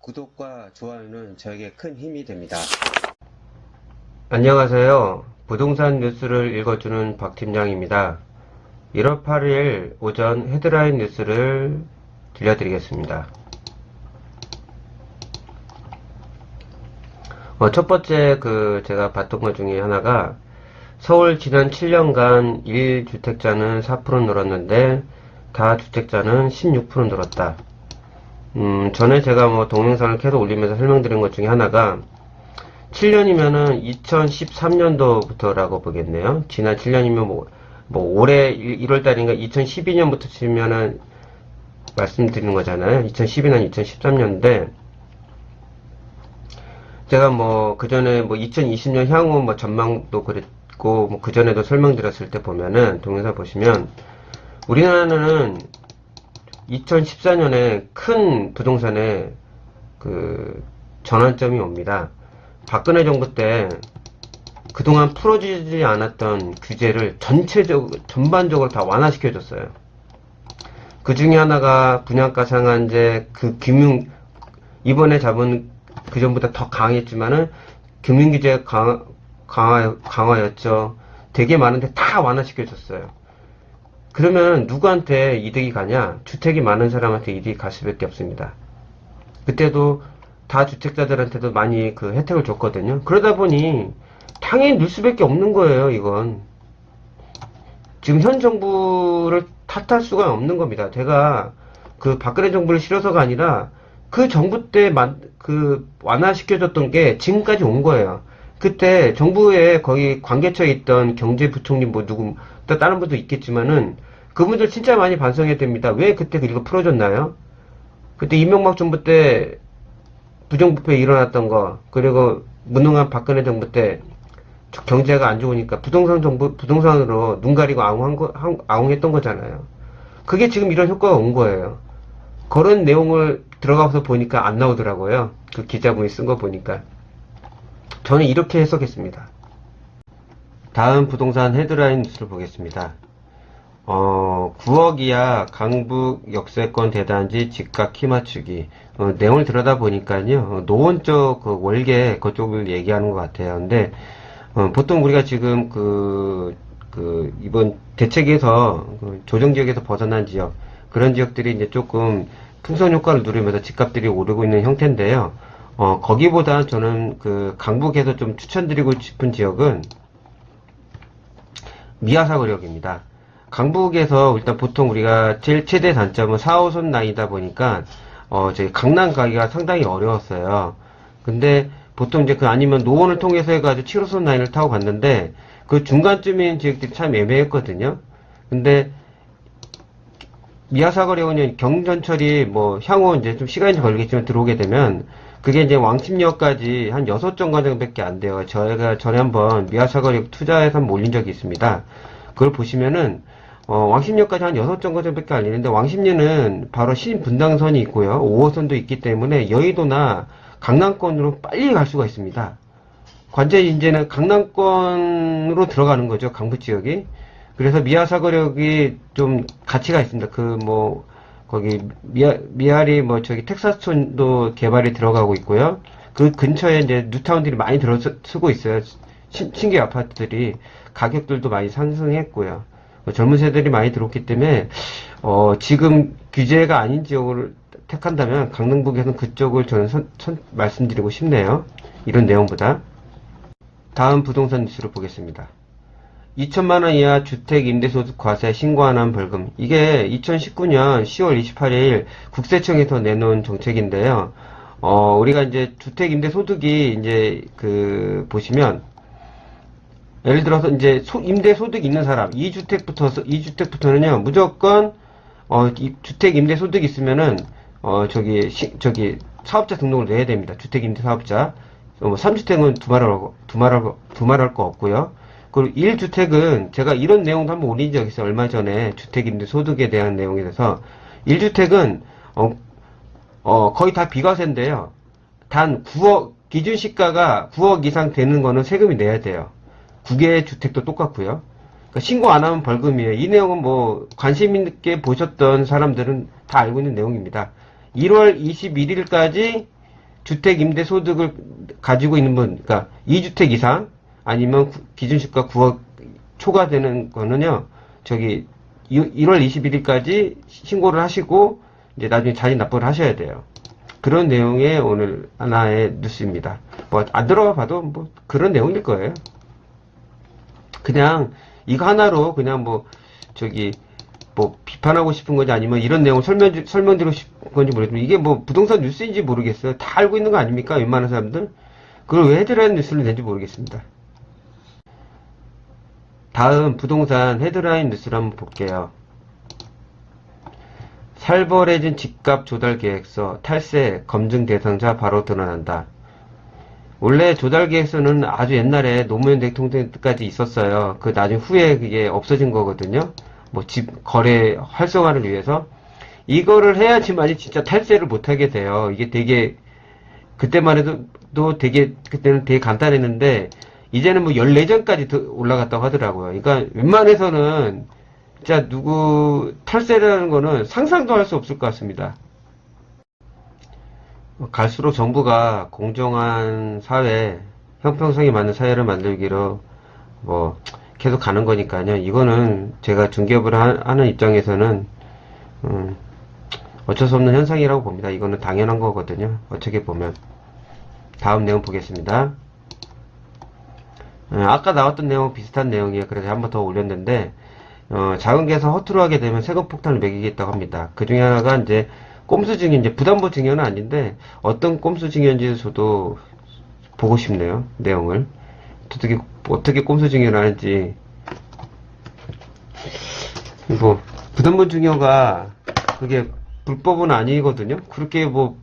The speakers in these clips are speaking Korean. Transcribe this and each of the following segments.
구독과 좋아요는 저에게 큰 힘이 됩니다. 안녕하세요. 부동산 뉴스를 읽어주는 박 팀장입니다. 1월 8일 오전 헤드라인 뉴스를 들려드리겠습니다. 첫 번째 제가 봤던 것 중에 하나가 서울 지난 7년간 1주택자는 4% 늘었는데 다주택자는 16% 늘었다. 전에 제가 동영상을 계속 올리면서 설명드린 것 중에 하나가 7년이면은 2013년도부터라고 보겠네요. 지난 7년이면 올해 1월달인가 2012년부터 치면은 말씀드리는 거잖아요. 2012년, 2013년인데 제가 그 전에 2020년 향후 전망도 그랬고 그 전에도 설명드렸을 때 보면은 동영상 보시면 우리나라는 2014년에 큰 부동산에 전환점이 옵니다. 박근혜 정부 때 그동안 풀어지지 않았던 규제를 전반적으로 다 완화시켜줬어요. 그 중에 하나가 분양가 상한제, 이번에 잡은 그 전보다 더 강했지만은 금융규제가 강화였죠. 되게 많은데 다 완화시켜줬어요. 그러면 누구한테 이득이 가냐? 주택이 많은 사람한테 이득이 갈 수밖에 없습니다. 그때도 다주택자들한테도 많이 혜택을 줬거든요. 그러다 보니 당연히 늘 수밖에 없는 거예요. 이건 지금 현 정부를 탓할 수가 없는 겁니다. 제가 박근혜 정부를 싫어서가 아니라 그 정부 때 완화시켜줬던 게 지금까지 온 거예요. 그때 정부에 거기 관계처에 있던 경제부총리 또 다른 분도 있겠지만은 그분들 진짜 많이 반성해야 됩니다. 왜 그때 이거 풀어줬나요? 그때 이명박 정부 때 부정부패 일어났던 거, 그리고 무능한 박근혜 정부 때 경제가 안 좋으니까 부동산으로 눈 가리고 아웅했던 거잖아요. 그게 지금 이런 효과가 온 거예요. 그런 내용을 들어가서 보니까 안 나오더라고요. 그 기자분이 쓴 거 보니까. 저는 이렇게 해석했습니다. 다음 부동산 헤드라인 뉴스를 보겠습니다. 9억 이하 강북 역세권 대단지 집값 키 맞추기. 내용을 들여다보니까요, 노원 쪽 월계 그쪽을 얘기하는 것 같아요. 근데 보통 우리가 지금 이번 대책에서 조정지역에서 벗어난 지역, 그런 지역들이 이제 조금 풍선 효과를 누리면서 집값들이 오르고 있는 형태인데요. 거기보다 저는 강북에서 좀 추천드리고 싶은 지역은 미아사거리역입니다. 강북에서 일단 보통 우리가 제일 최대 단점은 4호선 라인이다 보니까 저희 강남 가기가 상당히 어려웠어요. 근데 보통 이제 아니면 노원을 통해서 해가지고 7호선 라인을 타고 갔는데 그 중간쯤인 지역들이 참 애매했거든요. 근데 미아사거리역은 경전철이 향후 이제 좀 시간이 좀 걸리겠지만 들어오게 되면 그게 이제 왕십리역까지 한 6정거장 정도밖에 안 돼요. 저희가 전에 한번 미아사거리역 투자해서 한번 올린 적이 있습니다. 그걸 보시면은 왕십리역까지 한 6정거장밖에 안 되는데 왕십리는 바로 신분당선이 있고요. 5호선도 있기 때문에 여의도나 강남권으로 빨리 갈 수가 있습니다. 관제 이제는 강남권으로 들어가는 거죠. 강북지역이. 그래서 미아사거리역이 좀 가치가 있습니다. 거기 미아리 저기 텍사스촌도 개발이 들어가고 있고요. 그 근처에 이제 뉴타운들이 많이 쓰고 있어요. 신규 아파트들이 가격들도 많이 상승했고요. 젊은 세대들이 많이 들어왔기 때문에 지금 규제가 아닌 지역을 택한다면 강남북에서는 그쪽을 저는 말씀드리고 싶네요. 이런 내용보다. 다음 부동산 뉴스를 보겠습니다. 2천만원 이하 주택 임대소득 과세 신고 안 한 벌금. 이게 2019년 10월 28일 국세청에서 내놓은 정책인데요. 우리가 이제 주택 임대소득이 이제 보시면 예를 들어서 이제 임대소득이 있는 사람 2주택부터는요 무조건 주택 임대소득이 있으면은 저기 사업자 등록을 내야 됩니다. 주택 임대 사업자. 3주택은 두말할 거 없고요. 그리고 1주택은 제가 이런 내용도 한번 올린 적이 있어요. 얼마 전에 주택 임대 소득에 대한 내용에 대해서 1주택은 거의 다 비과세인데요. 단 9억 기준 시가가 9억 이상 되는 거는 세금이 내야 돼요. 9개 주택도 똑같고요. 그러니까 신고 안 하면 벌금이에요. 이 내용은 관심 있게 보셨던 사람들은 다 알고 있는 내용입니다. 1월 21일까지 주택 임대 소득을 가지고 있는 분, 그러니까 2주택 이상 아니면 기준시가 9억 초과되는 거는요, 저기 1월 21일까지 신고를 하시고 이제 나중에 자진 납부를 하셔야 돼요. 그런 내용의 오늘 하나의 뉴스입니다. 뭐 안 들어가 봐도 뭐 그런 내용일 거예요. 그냥 이거 하나로 그냥 뭐 저기 뭐 비판하고 싶은 건지 아니면 이런 내용을 설명드리고 싶은 건지 모르겠지만 이게 뭐 부동산 뉴스인지 모르겠어요. 다 알고 있는 거 아닙니까? 웬만한 사람들? 그걸 왜 헤드라인 뉴스를 낸지 모르겠습니다. 다음 부동산 헤드라인 뉴스를 한번 볼게요. 살벌해진 집값 조달 계획서 탈세 검증 대상자 바로 드러난다. 원래 조달 계획서는 아주 옛날에 노무현 대통령 때까지 있었어요. 그 나중 후에 그게 없어진 거거든요. 뭐 집 거래 활성화를 위해서 이거를 해야지만이 진짜 탈세를 못하게 돼요. 이게 되게 그때만 해도 되게 그때는 되게 간단했는데 이제는 뭐 14전까지 올라갔다고 하더라고요. 그러니까 웬만해서는 진짜 누구 탈세라는 거는 상상도 할 수 없을 것 같습니다. 갈수록 정부가 공정한 사회, 형평성이 맞는 사회를 만들기로 뭐 계속 가는 거니까요. 이거는 제가 중개업을 하는 입장에서는 어쩔 수 없는 현상이라고 봅니다. 이거는 당연한 거거든요. 어떻게 보면. 다음 내용 보겠습니다. 아까 나왔던 내용 비슷한 내용이에요. 그래서 한 번 더 올렸는데 작은 계산 허투루 하게 되면 세금 폭탄을 매기겠다고 합니다. 그 중에 하나가 이제 꼼수 증여, 이제 부담보 증여는 아닌데 어떤 꼼수 증여인지 저도 보고 싶네요. 내용을 어떻게 꼼수 증여를 하는지. 뭐 부담보 증여가 그게 불법은 아니거든요. 그렇게 뭐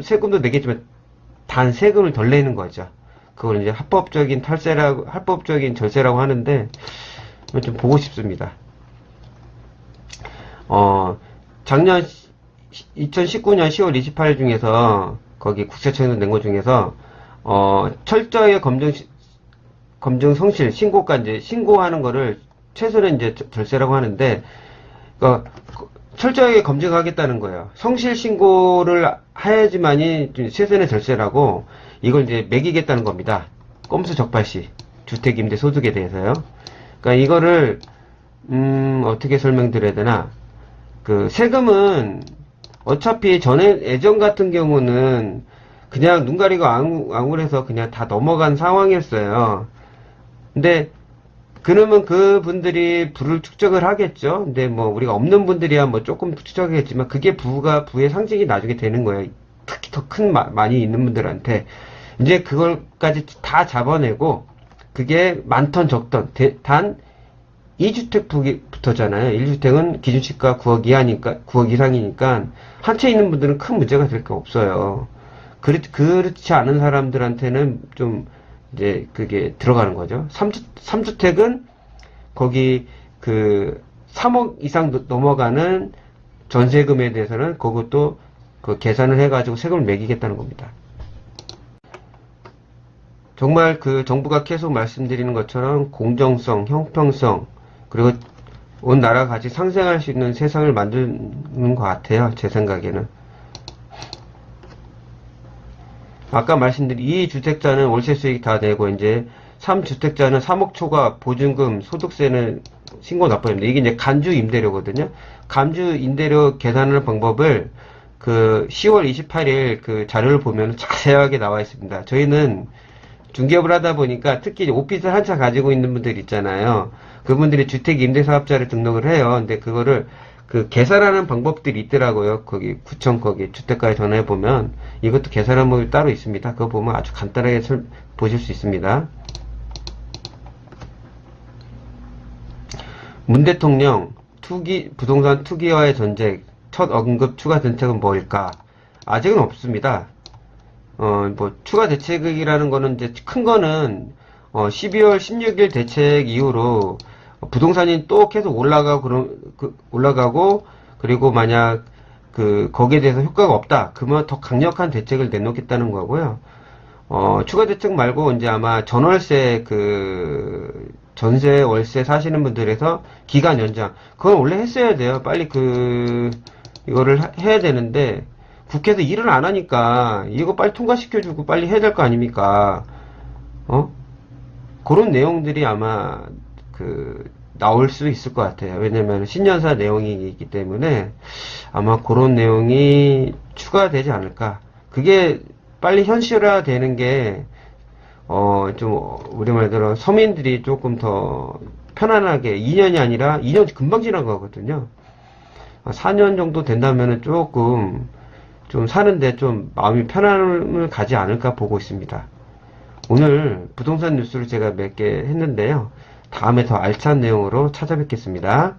세금도 내겠지만 단 세금을 덜 내는 거죠. 그걸 이제 합법적인 합법적인 절세라고 하는데 좀 보고 싶습니다. 작년 2019년 10월 28일 중에서 거기 국세청에서 낸 것 중에서 철저하게 검증 성실 신고가 이제 신고하는 거를 최소는 이제 절세라고 하는데 철저하게 검증하겠다는 거예요. 성실 신고를 해야지만이 최선의 절세라고 이걸 이제 매기겠다는 겁니다. 꼼수 적발시 주택 임대 소득에 대해서요. 그러니까 이거를 어떻게 설명드려야 되나? 그 세금은 어차피 예전 같은 경우는 그냥 눈 가리고 앙울해서 그냥 다 넘어간 상황이었어요. 근데 그러면 그분들이 부를 축적을 하겠죠. 근데 뭐 우리가 없는 분들이야 뭐 조금 축적하겠지만 그게 부의 상징이 나중에 되는 거예요. 특히 더 큰 많이 있는 분들한테 이제 그걸까지 다 잡아내고 그게 많던 적던 단 2주택부터잖아요. 1주택은 기준시가 9억 이하니까 9억 이상이니까 한 채 있는 분들은 큰 문제가 될 게 없어요. 그렇지 않은 사람들한테는 좀 이제 그게 들어가는 거죠. 3주택은 거기 그 3억 이상 넘어가는 전세금에 대해서는 그것도 그 계산을 해가지고 세금을 매기겠다는 겁니다. 정말 그 정부가 계속 말씀드리는 것처럼 공정성, 형평성, 그리고 온 나라가 같이 상생할 수 있는 세상을 만드는 것 같아요. 제 생각에는. 아까 말씀드린 2주택자는 월세 수익 다 내고 이제 3주택자는 3억 초과 보증금, 소득세는 신고 납부해야 됩니다. 이게 이제 간주 임대료거든요. 간주 임대료 계산하는 방법을 그 10월 28일 그 자료를 보면 자세하게 나와 있습니다. 저희는 중개업을 하다 보니까 특히 오피스 한 차 가지고 있는 분들 있잖아요. 그분들이 주택 임대사업자를 등록을 해요. 근데 그거를 그 계산하는 방법들이 있더라고요. 거기 구청 거기 주택가에 전화해 보면 이것도 계산하는 방법이 따로 있습니다. 그거 보면 아주 간단하게 보실 수 있습니다. 문 대통령 부동산 투기와의 전쟁 첫 언급 추가 대책은 뭘까? 아직은 없습니다. 뭐 추가 대책이라는 거는 이제 큰 거는 12월 16일 대책 이후로 부동산이 또 계속 올라가고 그리고 만약 거기에 대해서 효과가 없다. 그러면 더 강력한 대책을 내놓겠다는 거고요. 추가 대책 말고 이제 아마 전월세 전세 월세 사시는 분들에서 기간 연장 그건 원래 했어야 돼요. 빨리 이거를 해야 되는데 국회에서 일을 안 하니까 이거 빨리 통과시켜주고 빨리 해야 될 거 아닙니까? 그런 내용들이 아마 나올 수 있을 것 같아요. 왜냐면 신년사 내용이기 때문에 아마 그런 내용이 추가되지 않을까. 그게 빨리 현실화 되는 게, 좀, 우리 말대로 서민들이 조금 더 편안하게, 2년이 아니라 2년 금방 지난 거거든요. 4년 정도 된다면은 조금, 좀 사는데 좀 마음이 편안을 가지 않을까 보고 있습니다. 오늘 부동산 뉴스를 제가 몇 개 했는데요. 다음에 더 알찬 내용으로 찾아뵙겠습니다.